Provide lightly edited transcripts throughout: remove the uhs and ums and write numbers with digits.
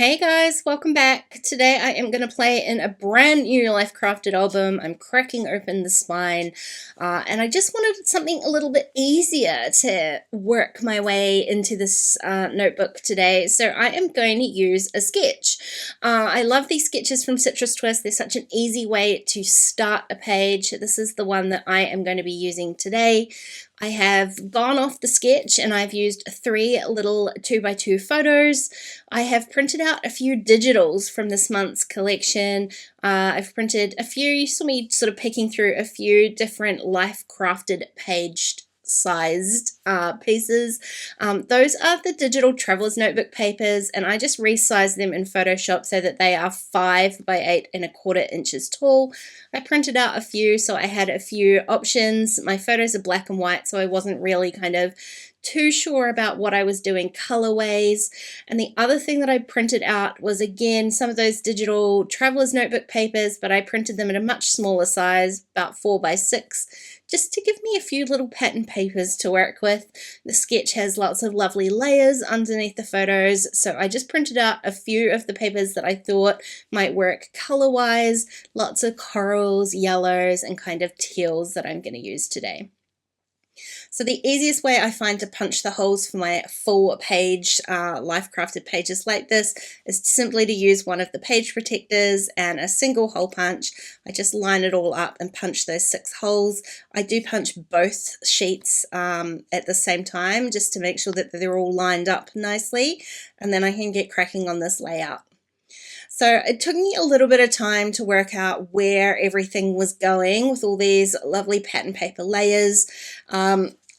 Hey guys, welcome back. Today I am going to play in a brand new Life Crafted album. I'm cracking open the spine and I just wanted something a little bit easier to work my way into this notebook today. So I am going to use a sketch. I love these sketches from Citrus Twist. They're such an easy way to start a page. This is the one that I am going to be using today. I have gone off the sketch and I've used 3 little 2x2 photos. I have printed out a few digitals from this month's collection. I've printed a few, you saw me sort of picking through a few different Life Crafted paged sized pieces. Those are the digital traveler's notebook papers, and I just resized them in Photoshop so that they are 5 by 8¼ inches tall. I printed out a few, so I had a few options. My photos are black and white, so I wasn't really kind of too sure about what I was doing colorways. And the other thing that I printed out was, again, some of those digital traveler's notebook papers, but I printed them in a much smaller size, about 4 by 6, just to give me a few little pattern papers to work with. The sketch has lots of lovely layers underneath the photos, so I just printed out a few of the papers that I thought might work color-wise, lots of corals, yellows, and kind of teals that I'm going to use today. So the easiest way I find to punch the holes for my full page, Life Crafted pages like this, is simply to use one of the page protectors and a single hole punch. I just line it all up and punch those 6 holes. I do punch both sheets at the same time just to make sure that they're all lined up nicely, and then I can get cracking on this layout. So it took me a little bit of time to work out where everything was going with all these lovely pattern paper layers.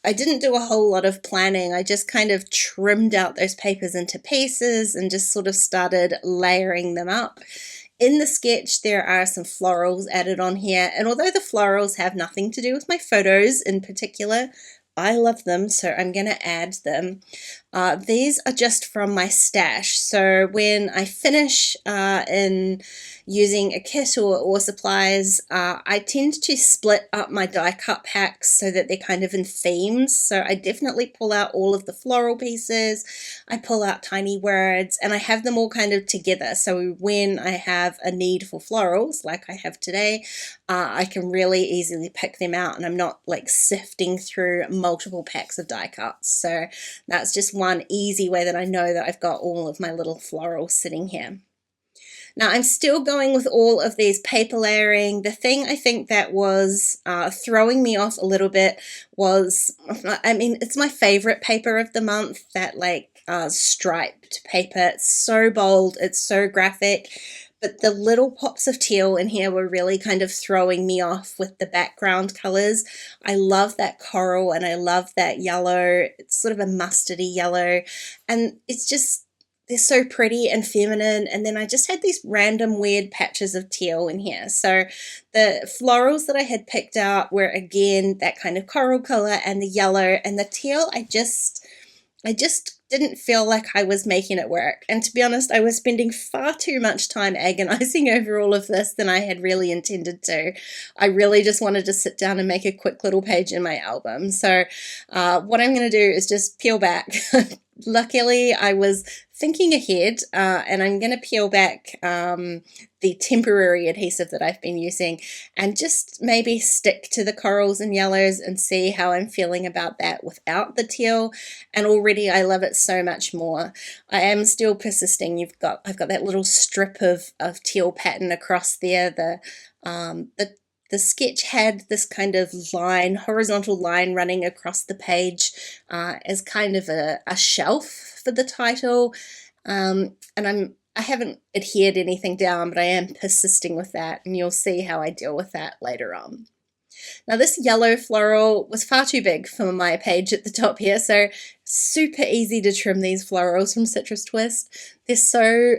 I didn't do a whole lot of planning. I just kind of trimmed out those papers into pieces and just sort of started layering them up. In the sketch, there are some florals added on here, and although the florals have nothing to do with my photos in particular, I love them, so I'm going to add them. These are just from my stash, so when I finish in using a kit or supplies, I tend to split up my die cut packs so that they're kind of in themes. So I definitely pull out all of the floral pieces, I pull out tiny words, and I have them all kind of together. So when I have a need for florals, like I have today, I can really easily pick them out, and I'm not like sifting through multiple packs of die cuts. So that's just one easy way that I know that I've got all of my little florals sitting here. Now I'm still going with all of these paper layering. The thing I think that was throwing me off a little bit was, I mean, it's my favorite paper of the month, that like striped paper. It's so bold, it's so graphic. But the little pops of teal in here were really kind of throwing me off with the background colors. I love that coral and I love that yellow. It's sort of a mustardy yellow, and it's just, they're so pretty and feminine. And then I just had these random weird patches of teal in here. So the florals that I had picked out were, again, that kind of coral color and the yellow, and the teal, I just didn't feel like I was making it work. And to be honest, I was spending far too much time agonizing over all of this than I had really intended to. I really just wanted to sit down and make a quick little page in my album. So what I'm going to do is just peel back. Luckily, I was thinking ahead, and I'm going to peel back the temporary adhesive that I've been using and just maybe stick to the corals and yellows and see how I'm feeling about that without the teal. And already I love it so much more. I am still persisting. I've got that little strip of teal pattern across there. The sketch had this kind of line, horizontal line running across the page as kind of a shelf for the title. And I haven't adhered anything down, but I am persisting with that, and you'll see how I deal with that later on. Now this yellow floral was far too big for my page at the top here, so super easy to trim these florals from Citrus Twist. They're so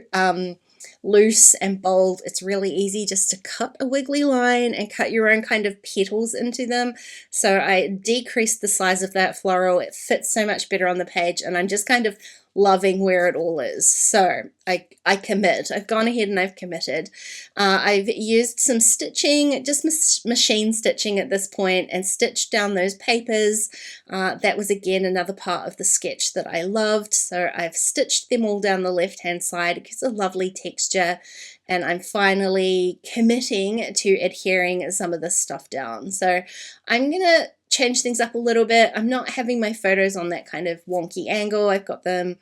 loose and bold, it's really easy just to cut a wiggly line and cut your own kind of petals into them. So I decreased the size of that floral. It fits so much better on the page, and I'm just kind of loving where it all is. So I commit. I've gone ahead and I've committed. I've used some stitching, just machine stitching at this point, and stitched down those papers. That was again another part of the sketch that I loved. So I've stitched them all down the left hand side. It gives a lovely texture, and I'm finally committing to adhering some of this stuff down. So I'm gonna change things up a little bit. I'm not having my photos on that kind of wonky angle. I've got them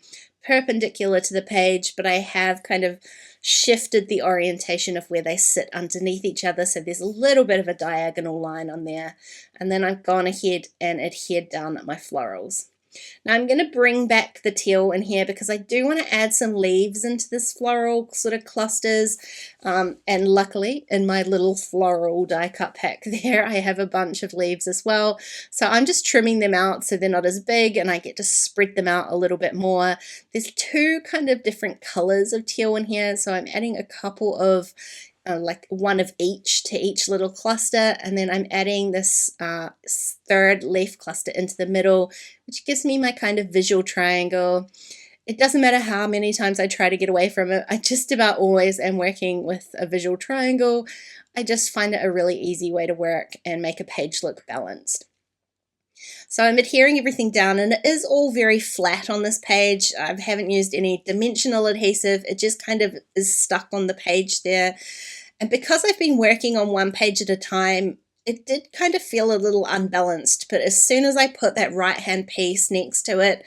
perpendicular to the page, but I have kind of shifted the orientation of where they sit underneath each other, so there's a little bit of a diagonal line on there. And then I've gone ahead and adhered down my florals. Now I'm going to bring back the teal in here because I do want to add some leaves into this floral sort of clusters, and luckily in my little floral die cut pack there I have a bunch of leaves as well, so I'm just trimming them out so they're not as big and I get to spread them out a little bit more. There's two kind of different colors of teal in here, so I'm adding a couple of like one of each to each little cluster, and then I'm adding this third leaf cluster into the middle, which gives me my kind of visual triangle. It doesn't matter how many times I try to get away from it, I just about always am working with a visual triangle. I just find it a really easy way to work and make a page look balanced. So I'm adhering everything down, and it is all very flat on this page. I haven't used any dimensional adhesive. It just kind of is stuck on the page there. And because I've been working on one page at a time, it did kind of feel a little unbalanced, but as soon as I put that right hand piece next to it,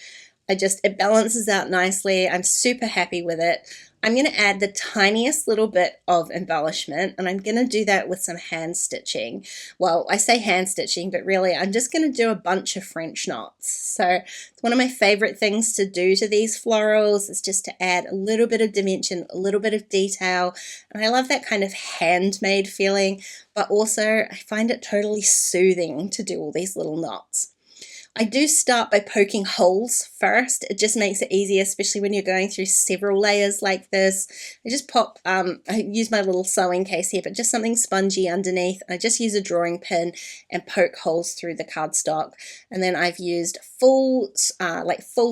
it balances out nicely. I'm super happy with it. I'm going to add the tiniest little bit of embellishment, and I'm going to do that with some hand stitching. Well, I say hand stitching, but really I'm just going to do a bunch of French knots. So it's one of my favorite things to do to these florals is just to add a little bit of dimension, a little bit of detail, and I love that kind of handmade feeling, but also I find it totally soothing to do all these little knots. I do start by poking holes first. It just makes it easier, especially when you're going through several layers like this. I just pop, I use my little sewing case here, but just something spongy underneath. I just use a drawing pin and poke holes through the cardstock. And then I've used full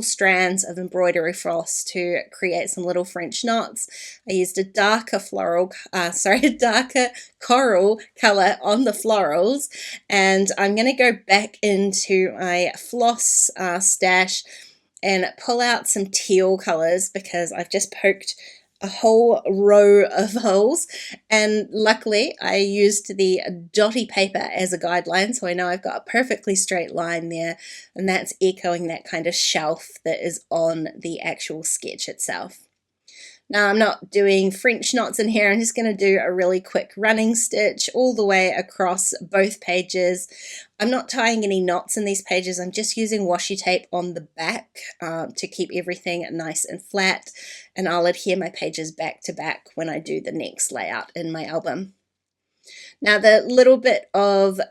strands of embroidery floss to create some little French knots. I used a darker darker coral color on the florals, and I'm going to go back into my floss stash and pull out some teal colors because I've just poked a whole row of holes, and luckily I used the dotty paper as a guideline, so I know I've got a perfectly straight line there, and that's echoing that kind of shelf that is on the actual sketch itself. Now I'm not doing French knots in here, I'm just going to do a really quick running stitch all the way across both pages. I'm not tying any knots in these pages, I'm just using washi tape on the back to keep everything nice and flat, and I'll adhere my pages back to back when I do the next layout in my album. Now the little bit of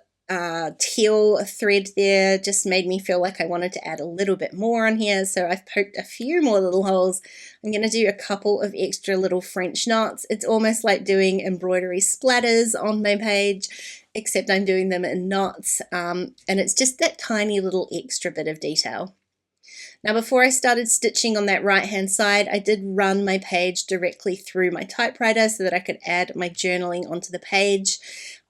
teal thread there just made me feel like I wanted to add a little bit more on here, so I've poked a few more little holes. I'm going to do a couple of extra little French knots. It's almost like doing embroidery splatters on my page, except I'm doing them in knots, and it's just that tiny little extra bit of detail. Now before I started stitching on that right hand side, I did run my page directly through my typewriter so that I could add my journaling onto the page.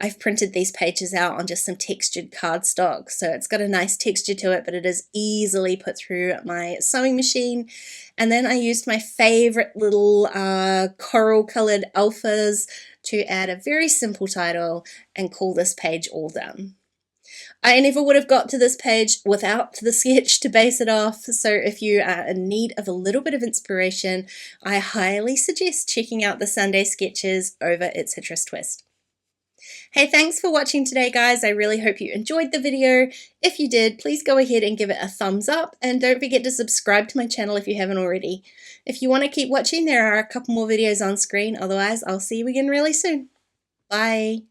I've printed these pages out on just some textured cardstock, so it's got a nice texture to it, but it is easily put through my sewing machine. And then I used my favorite little coral colored alphas to add a very simple title and call this page All Done. I never would have got to this page without the sketch to base it off, so if you are in need of a little bit of inspiration, I highly suggest checking out the Sunday sketches over at Citrus Twist. Hey, thanks for watching today, guys. I really hope you enjoyed the video. If you did, please go ahead and give it a thumbs up, and don't forget to subscribe to my channel if you haven't already. If you want to keep watching, there are a couple more videos on screen. Otherwise, I'll see you again really soon. Bye.